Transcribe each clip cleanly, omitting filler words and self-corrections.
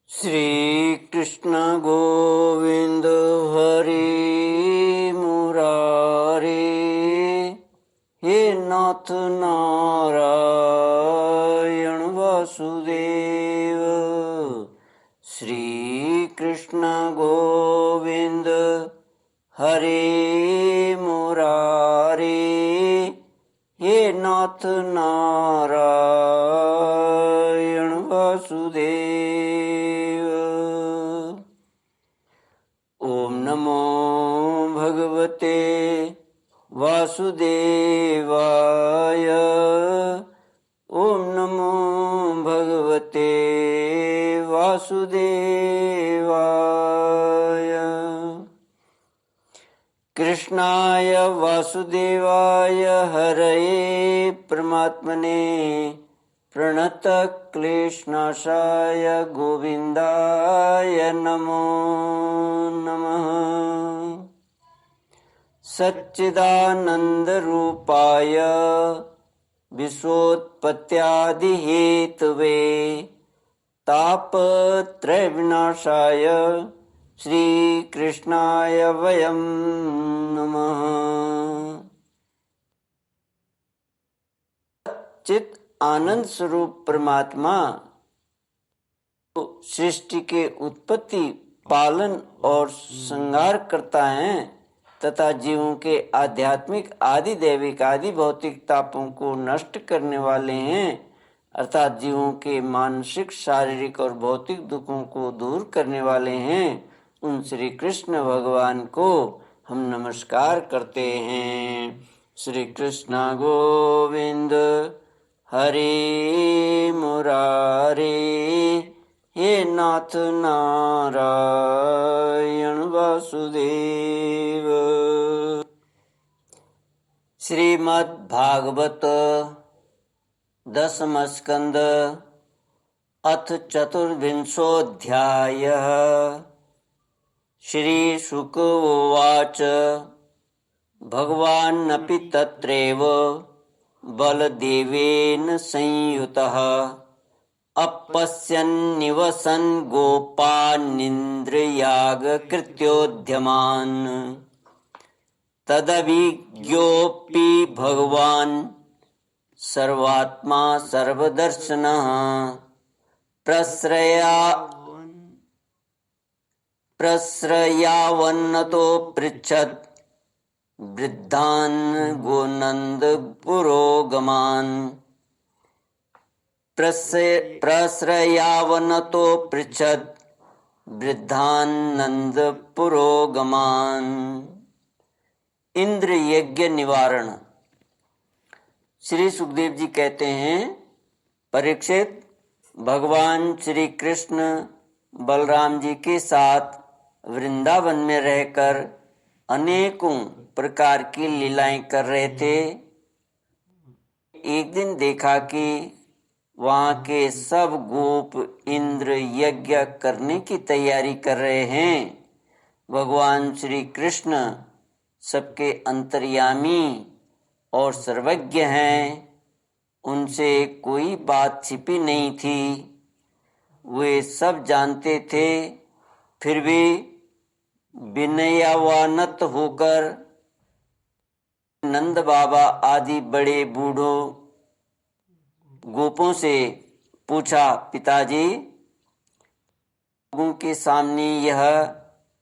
श्री कृष्ण गोविंद हरि मुरारे, हे नाथ नारायण वासुदेव। श्री कृष्ण गोविंद हरि मुरारे, हे नाथ नारायण वासुदेव। ओम नमो भगवते वासुदेवाय। ओम नमो भगवते वासुदेवाय। कृष्णाय वासुदेवाय हरये परमात्मने प्रणतक्लेशनाशाय गोविन्दाय नमो नमः। सच्चिदानन्दरूपाय विश्वोत्पत्त्यादिहेतवे तापत्रयविनाशाय श्रीकृष्णाय वयं नमः। चित आनंद स्वरूप परमात्मा सृष्टि के उत्पत्ति, पालन और संहार करता है तथा जीवों के आध्यात्मिक, आदि दैविक, आदि भौतिक तापों को नष्ट करने वाले हैं, अर्थात जीवों के मानसिक, शारीरिक और भौतिक दुखों को दूर करने वाले हैं। उन श्री कृष्ण भगवान को हम नमस्कार करते हैं। श्री कृष्ण गोविंद हरि मुरारे, हे नाथ नारायण वासुदेव। श्रीमद् भागवत दशम स्कंद अथ चतुर्विंशोऽध्यायः। श्री शुक उवाच भगवानपि तत्रैव बलदेवेन संयुतः अपश्यन्निवसन् गोपानिन्द्रयागकृत्योद्यमान्। तदभिज्ञोऽपि भगवान् सर्वात्मा सर्वदर्शनः प्रस्रयावन्नतो पृच्छत् वृद्धान् गोनन्दपुरोगमान्। प्रस्रयावन्नतो पृच्छत् वृद्धान् नन्दपुरोगमान्। इंद्र यज्ञ निवारण। श्री सुखदेव जी कहते हैं, परीक्षित, भगवान श्री कृष्ण बलराम जी के साथ वृंदावन में रहकर अनेकों प्रकार की लीलाएं कर रहे थे। एक दिन देखा कि वहाँ के सब गोप इंद्र यज्ञ करने की तैयारी कर रहे हैं। भगवान श्री कृष्ण सबके अंतर्यामी और सर्वज्ञ हैं, उनसे कोई बात छिपी नहीं थी, वे सब जानते थे। फिर भी विनयान्वित होकर नंद बाबा आदि बड़े बूढ़ों गोपों से पूछा, पिताजी, लोगों के सामने यह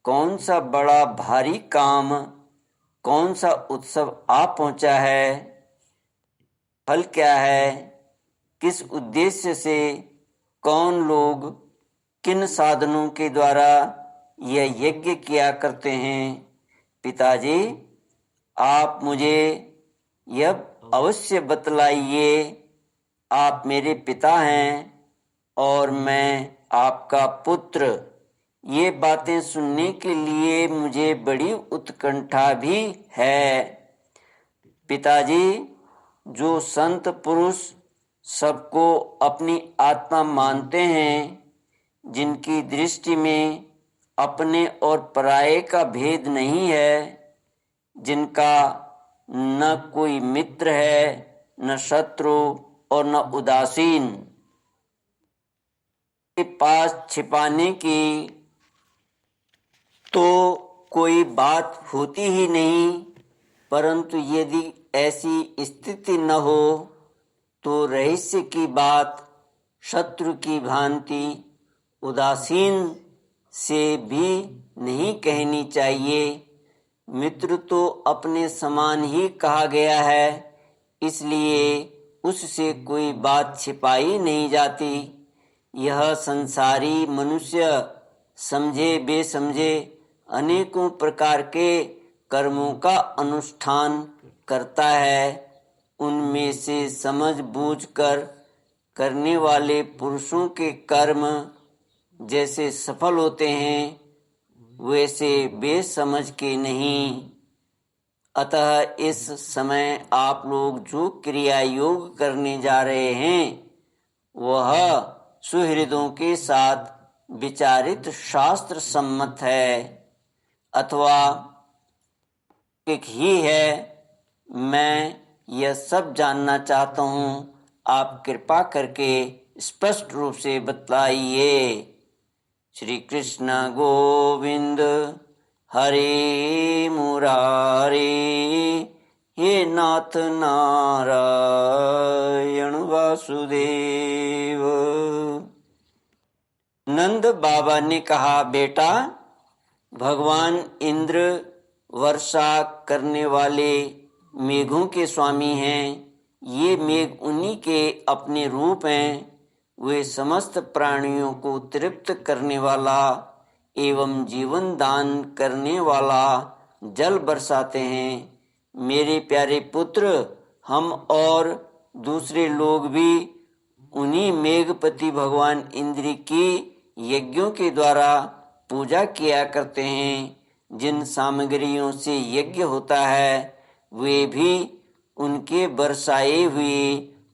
कौन सा बड़ा भारी काम, कौन सा उत्सव आ पहुंचा है? फल क्या है? किस उद्देश्य से, कौन लोग, किन साधनों के द्वारा यह यज्ञ किया करते हैं? पिताजी, आप मुझे यह अवश्य बतलाइए। आप मेरे पिता हैं और मैं आपका पुत्र। ये बातें सुनने के लिए मुझे बड़ी उत्कंठा भी है। पिताजी, जो संत पुरुष सबको अपनी आत्मा मानते हैं, जिनकी दृष्टि में अपने और पराये का भेद नहीं है, जिनका न कोई मित्र है, न शत्रु और न उदासीन, के पास छिपाने की तो कोई बात होती ही नहीं, परंतु यदि ऐसी स्थिति न हो तो रहस्य की बात शत्रु की भांति उदासीन से भी नहीं कहनी चाहिए। मित्र तो अपने समान ही कहा गया है, इसलिए उससे कोई बात छिपाई नहीं जाती। यह संसारी मनुष्य समझे बेसमझे अनेकों प्रकार के कर्मों का अनुष्ठान करता है। उनमें से समझ बूझ कर करने वाले पुरुषों के कर्म जैसे सफल होते हैं, वैसे बेसमझ के नहीं। अतः इस समय आप लोग जो क्रिया योग करने जा रहे हैं वह सुहृदों के साथ विचारित शास्त्र सम्मत है अथवा एक ही है। मैं यह सब जानना चाहता हूँ, आप कृपा करके स्पष्ट रूप से बतलाइए। श्री कृष्ण गोविंद हरे मुरारे, हे नाथ नारायण वासुदेव। नंद बाबा ने कहा, बेटा, भगवान इंद्र वर्षा करने वाले मेघों के स्वामी हैं। ये मेघ उन्हीं के अपने रूप हैं। वे समस्त प्राणियों को तृप्त करने वाला एवं जीवन दान करने वाला जल बरसाते हैं। मेरे प्यारे पुत्र, हम और दूसरे लोग भी उन्हीं मेघपति भगवान इंद्र की यज्ञों के द्वारा पूजा किया करते हैं। जिन सामग्रियों से यज्ञ होता है वे भी उनके बरसाए हुए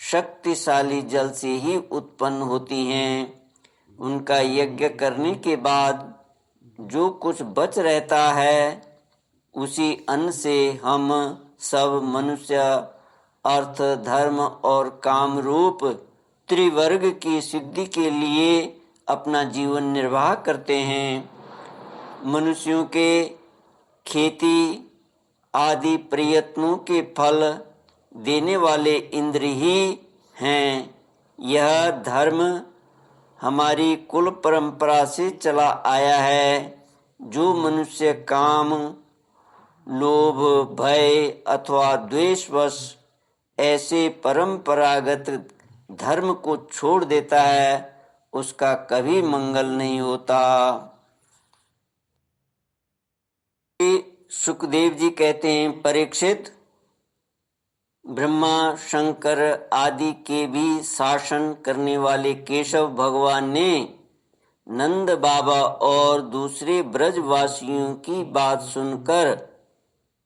शक्तिशाली जल से ही उत्पन्न होती हैं। उनका यज्ञ करने के बाद जो कुछ बच रहता है उसी अन्न से हम सब मनुष्य अर्थ धर्म और काम रूप त्रिवर्ग की सिद्धि के लिए अपना जीवन निर्वाह करते हैं। मनुष्यों के खेती आदि प्रयत्नों के फल देने वाले इंद्र ही हैं। यह धर्म हमारी कुल परंपरा से चला आया है। जो मनुष्य काम, लोभ, भय अथवा द्वेषवश ऐसे परंपरागत धर्म को छोड़ देता है उसका कभी मंगल नहीं होता। सुखदेव जी कहते हैं, परीक्षित, ब्रह्मा शंकर आदि के भी शासन करने वाले केशव भगवान ने नंद बाबा और दूसरे ब्रजवासियों की बात सुनकर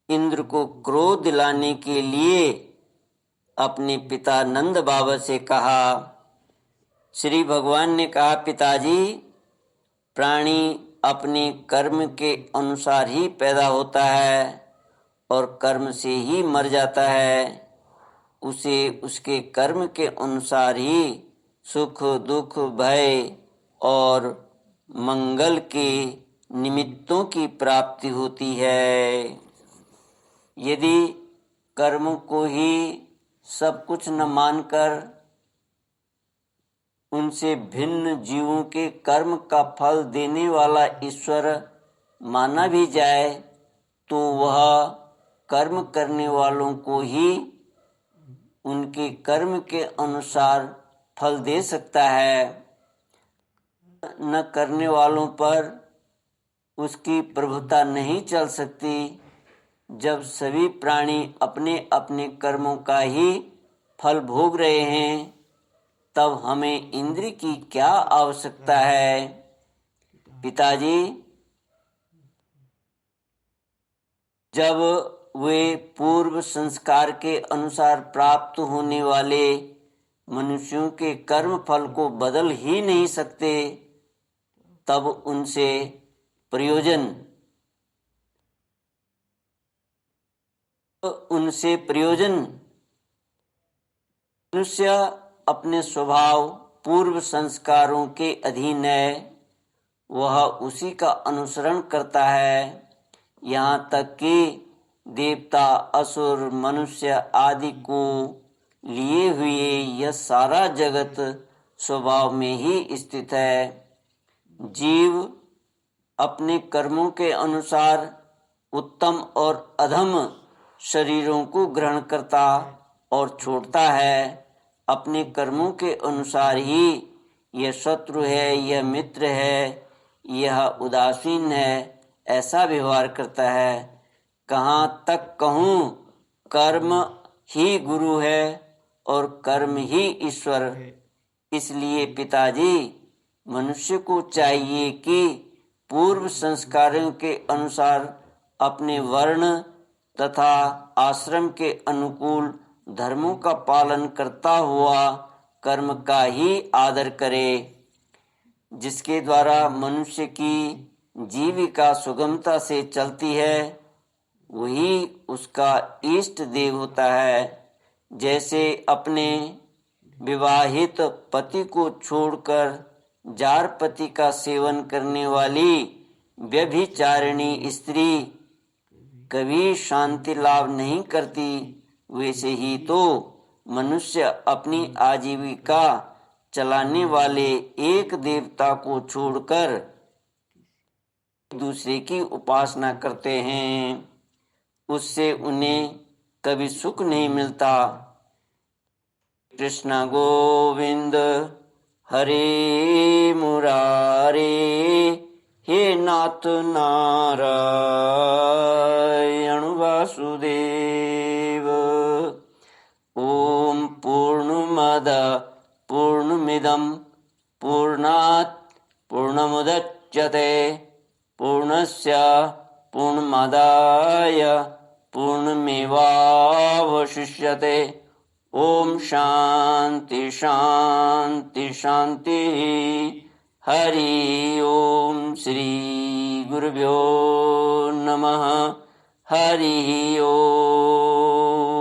इंद्र को क्रोध दिलाने के लिए अपने पिता नंद बाबा से कहा। श्री भगवान ने कहा, पिताजी, प्राणी अपने कर्म के अनुसार ही पैदा होता है और कर्म से ही मर जाता है। उसे उसके कर्म के अनुसार ही सुख दुख भय और मंगल के निमित्तों की प्राप्ति होती है। यदि कर्म को ही सब कुछ न मानकर उनसे भिन्न जीवों के कर्म का फल देने वाला ईश्वर माना भी जाए तो वह कर्म करने वालों को ही उनके कर्म के अनुसार फल दे सकता है। न करने वालों पर उसकी प्रभुता नहीं चल सकती। जब सभी प्राणी अपने अपने कर्मों का ही फल भोग रहे हैं तब हमें इंद्र की क्या आवश्यकता है। पिताजी, जब वे पूर्व संस्कार के अनुसार प्राप्त होने वाले मनुष्यों के कर्म फल को बदल ही नहीं सकते तब उनसे प्रयोजन मनुष्य अपने स्वभाव पूर्व संस्कारों के अधीन है, वह उसी का अनुसरण करता है। यहाँ तक कि देवता, असुर, मनुष्य आदि को लिए हुए यह सारा जगत स्वभाव में ही स्थित है। जीव अपने कर्मों के अनुसार उत्तम और अधम शरीरों को ग्रहण करता और छोड़ता है। अपने कर्मों के अनुसार ही यह शत्रु है, यह मित्र है, यह उदासीन है, ऐसा व्यवहार करता है। कहाँ तक कहूँ, कर्म ही गुरु है और कर्म ही ईश्वर। इसलिए पिताजी, मनुष्य को चाहिए कि पूर्व संस्कारों के अनुसार अपने वर्ण तथा आश्रम के अनुकूल धर्मों का पालन करता हुआ कर्म का ही आदर करे, जिसके द्वारा मनुष्य की जीविका सुगमता से चलती है। वही उसका इष्ट देव होता है। जैसे अपने विवाहित पति को छोड़कर जार पति का सेवन करने वाली व्यभिचारिणी स्त्री कभी शांति लाभ नहीं करती, वैसे ही तो मनुष्य अपनी आजीविका चलाने वाले एक देवता को छोड़कर दूसरे की उपासना करते हैं। उससे उन्हें कभी सुख नहीं मिलता। कृष्ण गोविंद हरे मुरारे, हे नाथ नारायण वासुदेव। ओम पूर्णमद पूर्णमिदं पूर्णात् पूर्णमुदच्यते पूर्णस्य पूर्णमादाय पूर्णमेवावशिष्यते। ओम शांति शांति शांति। हरि ओम। श्री गुरुभ्यो नमः। हरि ओम।